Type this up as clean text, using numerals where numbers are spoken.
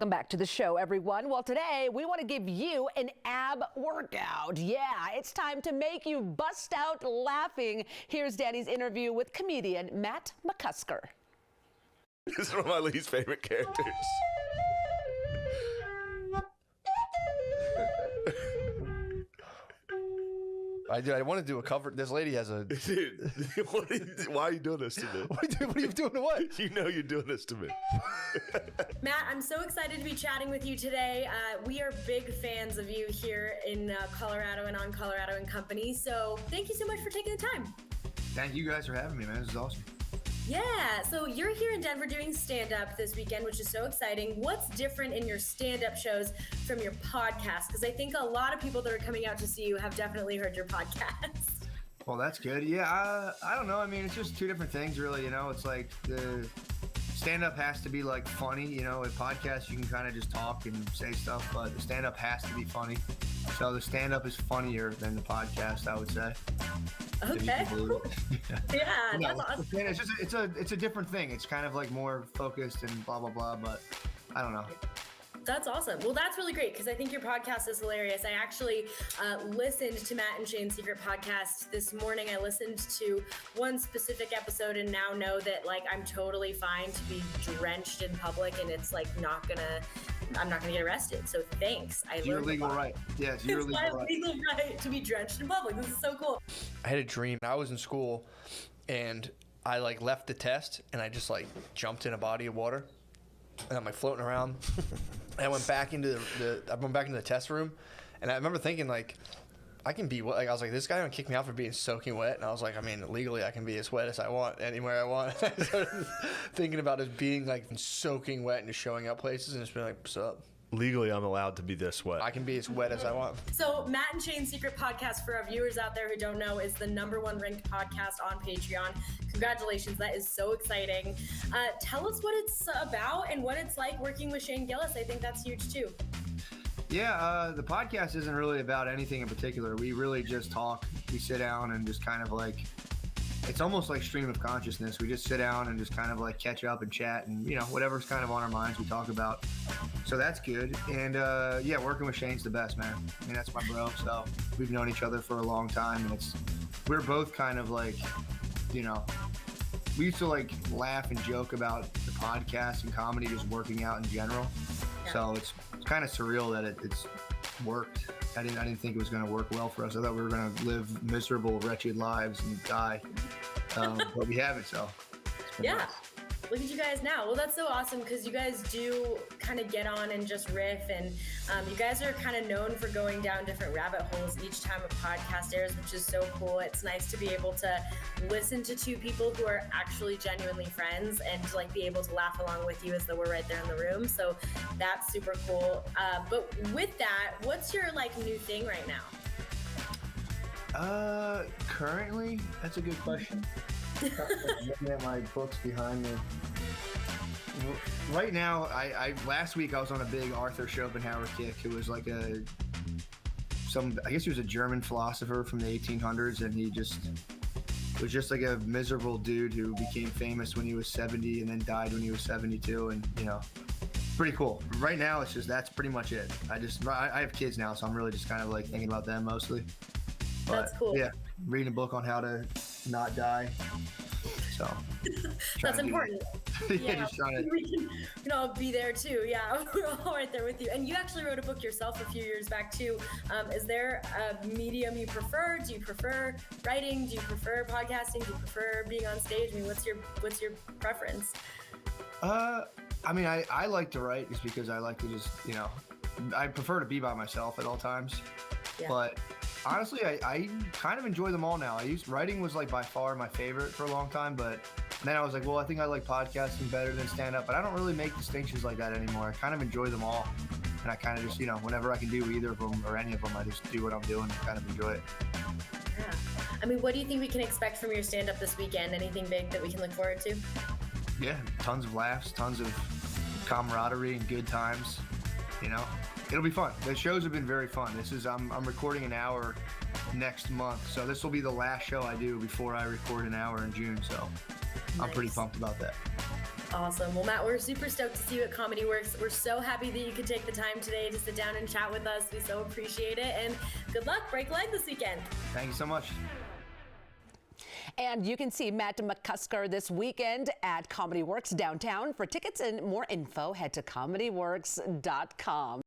Welcome back to the show, everyone. Well, today we want to give you an ab workout. Yeah, it's time to make you bust out laughing. Here's Danny's interview with comedian Matt McCusker. This is one of my least favorite characters. I want to do a cover. This lady has a... Dude, why are you doing this to me? What are you doing to what? You know you're doing this to me. Matt, I'm so excited to be chatting with you today. We are big fans of you here in Colorado and on Colorado and Company. So thank you so much for taking the time. Thank you guys for having me, man. This is awesome. Yeah, so you're here in Denver doing stand-up this weekend, which is so exciting. What's different in your stand-up shows from your podcast? Because I think a lot of people that are coming out to see you have definitely heard your podcast. Well, that's good. Yeah, I don't know. I mean, it's just two different things, really. You know, it's like the stand-up has to be like funny. You know, with podcasts you can kind of just talk and say stuff, but the stand-up has to be funny. So the stand-up is funnier than the podcast, I would say. Okay. Yeah, no, that's awesome. It's a different thing. It's kind of like more focused and blah blah blah, but I don't know. That's awesome. Well, that's really great because I think your podcast is hilarious. I actually listened to Matt and Shane's Secret podcast this morning. I listened to one specific episode and now know that like I'm totally fine to be drenched in public and it's like I'm not gonna get arrested. So thanks. It's your legal right. Yeah, it's your legal right. Legal right to be drenched in public. This is so cool. I had a dream. I was in school and I like left the test and I just like jumped in a body of water and I'm like floating around. And I went back into the test room and I remember thinking like I can be like I was like this guy gonna kick me out for being soaking wet, and I was like, I mean, legally I can be as wet as I want anywhere I want. I started thinking about it being like soaking wet and just showing up places and just being like, what's up? Legally, I'm allowed to be this wet. I can be as wet as I want. So Matt and Shane's Secret podcast, for our viewers out there who don't know, is the #1 ranked podcast on Patreon. Congratulations, that is so exciting. Tell us what it's about and what it's like working with Shane Gillis. I think that's huge too. Yeah, the podcast isn't really about anything in particular. We really just talk. We sit down and just kind of like, it's almost like stream of consciousness. We just sit down and just kind of like catch up and chat and, you know, whatever's kind of on our minds we talk about. So that's good. And yeah, working with Shane's the best, man. I mean, that's my bro. So we've known each other for a long time and we're both kind of like, you know, we used to like laugh and joke about the podcast and comedy just working out in general. Yeah. So it's kind of surreal that it's worked. I didn't think it was going to work well for us. I thought we were going to live miserable, wretched lives and die, but we haven't. So yeah, nice. Look at you guys now. Well, that's so awesome because you guys do kind of get on and just riff, and you guys are kind of known for going down different rabbit holes each time a podcast airs, which is so cool. It's nice to be able to listen to two people who are actually genuinely friends and to like be able to laugh along with you as though we're right there in the room. So that's super cool. But with that, what's your like new thing right now? Currently, that's a good question. Looking at my books behind me. Right now, I last week I was on a big Arthur Schopenhauer kick. It was like I guess he was a German philosopher from the 1800s, and he was just like a miserable dude who became famous when he was 70 and then died when he was 72, and you know, pretty cool. Right now, it's just that's pretty much it. I have kids now, so I'm really just kind of like thinking about them mostly. But, that's cool. Yeah, reading a book on how to not die. So that's important. Yeah, just trying to. We can all be there too. Yeah, we're all right there with you. And you actually wrote a book yourself a few years back too. Is there a medium you prefer? Do you prefer writing? Do you prefer podcasting? Do you prefer being on stage? I mean, what's your preference? I mean, I like to write just because I like to just, you know, I prefer to be by myself at all times. Yeah. But honestly, I kind of enjoy them all now. Writing was like by far my favorite for a long time, but then I was like, well, I think I like podcasting better than stand-up, but I don't really make distinctions like that anymore. I kind of enjoy them all, and I kind of just, you know, whenever I can do either of them or any of them, I just do what I'm doing and kind of enjoy it. Yeah. I mean, what do you think we can expect from your stand-up this weekend? Anything big that we can look forward to? Yeah, tons of laughs, tons of camaraderie and good times, you know. It'll be fun. The shows have been very fun. I'm recording an hour next month, so this will be the last show I do before I record an hour in June, so nice. I'm pretty pumped about that. Awesome. Well, Matt, we're super stoked to see you at Comedy Works. We're so happy that you could take the time today to sit down and chat with us. We so appreciate it. And good luck. Break a leg this weekend. Thank you so much. And you can see Matt McCusker this weekend at Comedy Works downtown. For tickets and more info, head to comedyworks.com.